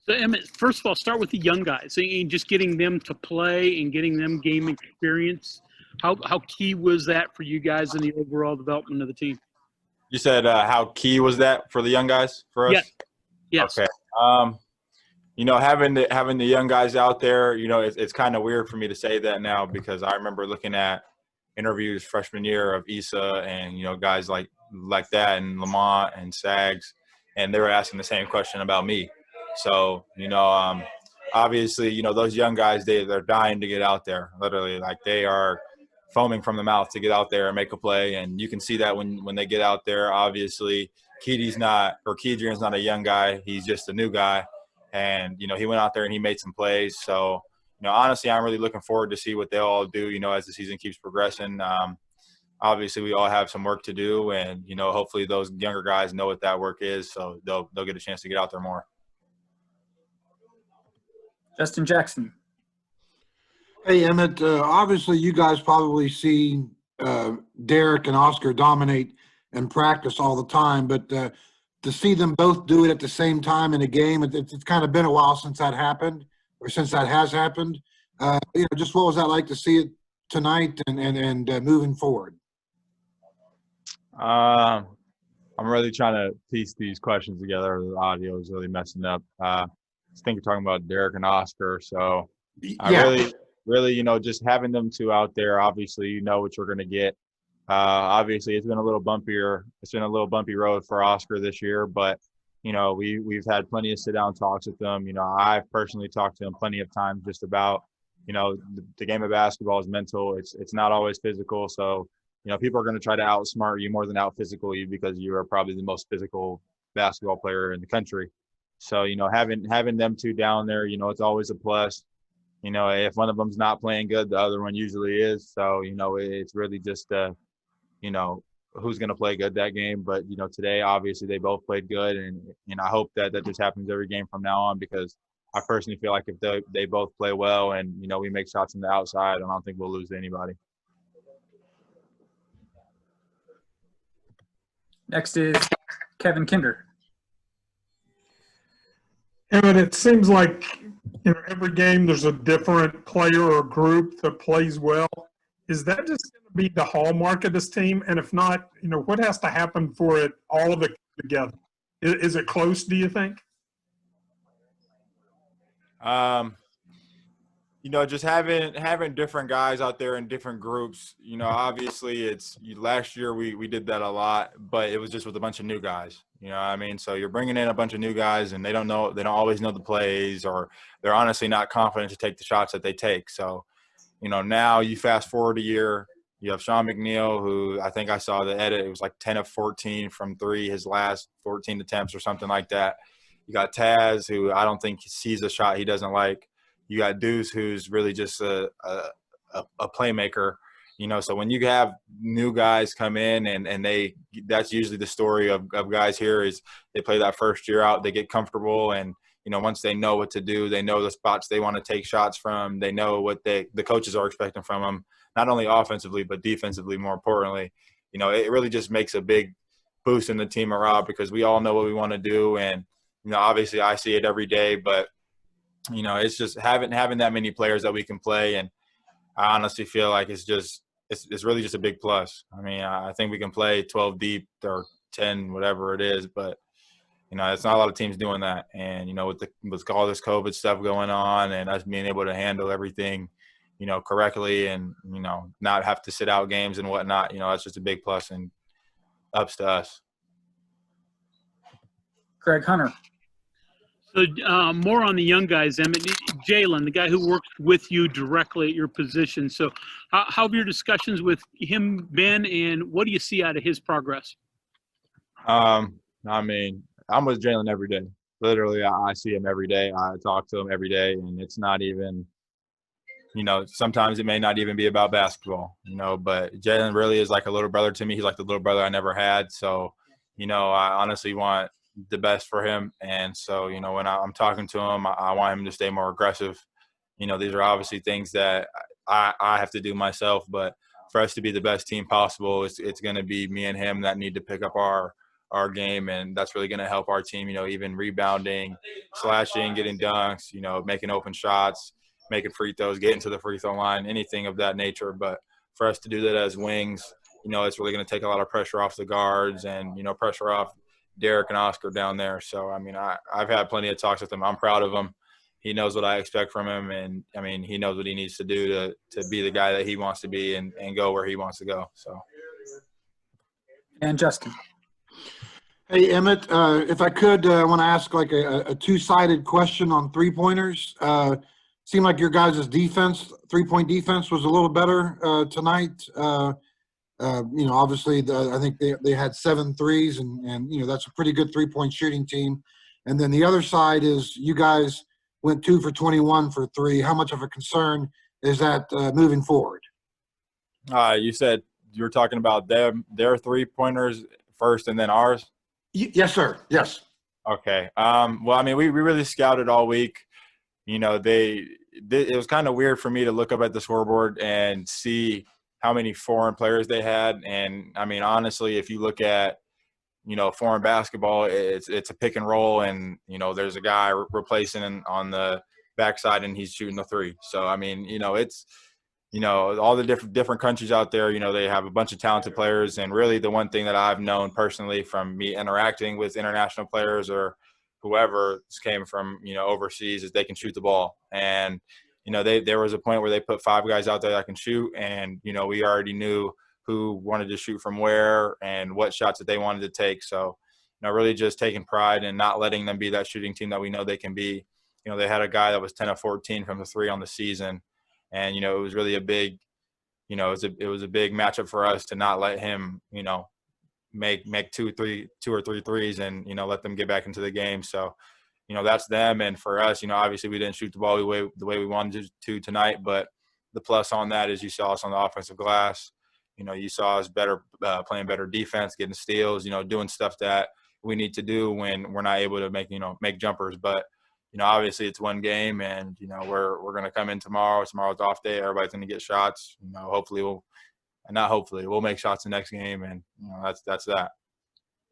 So, Emmitt, first of all, start with the young guys and just getting them to play and getting them game experience. How key was that for you guys in the overall development of the team? You said how key was that for the young guys for us? Yes. Okay. Having the young guys out there, it's kind of weird for me to say that now because I remember looking at interviews freshman year of Issa and guys like that and Lamont and Sags, and they were asking the same question about me. So obviously those young guys they're dying to get out there. Literally, like they are foaming from the mouth to get out there and make a play, and you can see that when they get out there. Obviously, Kedrian's not a young guy; he's just a new guy. And, he went out there and he made some plays. So, honestly, I'm really looking forward to see what they'll all do, as the season keeps progressing. Obviously, we all have some work to do. And, hopefully those younger guys know what that work is. So they'll get a chance to get out there more. Justin Jackson. Hey, Emmitt, obviously you guys probably see Derek and Oscar dominate in practice all the time. But to see them both do it at the same time in a game, it's kind of been a while since that happened, or since that has happened. Just what was that like to see it tonight and moving forward? I'm really trying to piece these questions together. The audio is really messing up. I think you're talking about Derek and Oscar. So I really, just having them two out there, obviously, what you're going to get. Obviously, it's been a little bumpier. It's been a little bumpy road for Oscar this year, but we've had plenty of sit-down talks with them. I've personally talked to him plenty of times just about the game of basketball is mental. It's not always physical. So people are going to try to outsmart you more than out-physical you because you are probably the most physical basketball player in the country. So having them two down there, it's always a plus. If one of them's not playing good, the other one usually is. So it's really just who's going to play good that game. But, today, obviously, they both played good. And I hope that just happens every game from now on because I personally feel like if they both play well and, we make shots from the outside, I don't think we'll lose to anybody. Next is Kevin Kinder. And it seems like every game there's a different player or group that plays well. Is that just going to be the hallmark of this team? And if not, what has to happen for it all of it together? Is it close, do you think? Just having different guys out there in different groups, obviously last year we did that a lot, but it was just with a bunch of new guys, So you're bringing in a bunch of new guys and they don't always know the plays, or they're honestly not confident to take the shots that they take. So, now you fast forward a year, you have Sean McNeil, who I think I saw the edit. It was like 10 of 14 from three, his last 14 attempts or something like that. You got Taz, who I don't think sees a shot he doesn't like. You got Deuce, who's really just a playmaker, So when you have new guys come in and that's usually the story of guys here is they play that first year out, they get comfortable, and once they know what to do, they know the spots they want to take shots from, they know what the coaches are expecting from them, not only offensively but defensively. More importantly, it really just makes a big boost in the team morale because we all know what we want to do, and obviously I see it every day, but. It's just having that many players that we can play, and I honestly feel like it's really just a big plus. I mean, I think we can play 12 deep or 10, whatever it is, but it's not a lot of teams doing that. And with all this COVID stuff going on, and us being able to handle everything, correctly, and not have to sit out games and whatnot, that's just a big plus and ups to us. Greg Hunter. So more on the young guys, Emmitt. Jalen, the guy who works with you directly at your position. So how have your discussions with him been, and what do you see out of his progress? I mean, I'm with Jalen every day. Literally, I see him every day. I talk to him every day, and it's not even, sometimes it may not even be about basketball, but Jalen really is like a little brother to me. He's like the little brother I never had. So, I honestly want the best for him. And so, when I'm talking to him, I want him to stay more aggressive. These are obviously things that I have to do myself, but for us to be the best team possible, it's going to be me and him that need to pick up our our game, and that's really going to help our team, even rebounding, slashing, getting dunks, making open shots, making free throws, getting to the free throw line, anything of that nature. But for us to do that as wings, it's really going to take a lot of pressure off the guards and, pressure off Derek and Oscar down there. So, I've had plenty of talks with him. I'm proud of him. He knows what I expect from him, and, he knows what he needs to do to be the guy that he wants to be and go where he wants to go. So. And Justin. Hey, Emmitt, if I could, I want to ask like a two-sided question on three-pointers. Seemed like your guys' defense, three-point defense, was a little better tonight. Obviously, I think they had 7 threes, and that's a pretty good three-point shooting team. And then the other side is you guys went 2 for 21 for 3. How much of a concern is that moving forward? You said you were talking about their three-pointers first and then ours? Yes, sir. Yes. Okay. Well, we really scouted all week. It was kind of weird for me to look up at the scoreboard and see how many foreign players they had. And honestly, if you look at, foreign basketball, it's a pick and roll, and, there's a guy replacing on the backside and he's shooting the three. So, it's, all the different countries out there, they have a bunch of talented players. And really the one thing that I've known personally from me interacting with international players or whoever came from, overseas is they can shoot the ball. And, there was a point where they put 5 guys out there that can shoot, and, we already knew who wanted to shoot from where and what shots that they wanted to take. So, really just taking pride and not letting them be that shooting team that we know they can be. They had a guy that was 10 of 14 from the 3 on the season. And, it was really a big, it was a big matchup for us to not let him, make 2 or 3 threes and, let them get back into the game. So, that's them. And for us, obviously we didn't shoot the ball the way we wanted to tonight, but the plus on that is you saw us on the offensive glass. You saw us better, playing better defense, getting steals, doing stuff that we need to do when we're not able to make jumpers. But, obviously it's one game, and, we're going to come in tomorrow. Tomorrow's off day. Everybody's going to get shots. Hopefully we'll make shots the next game. And, that's that.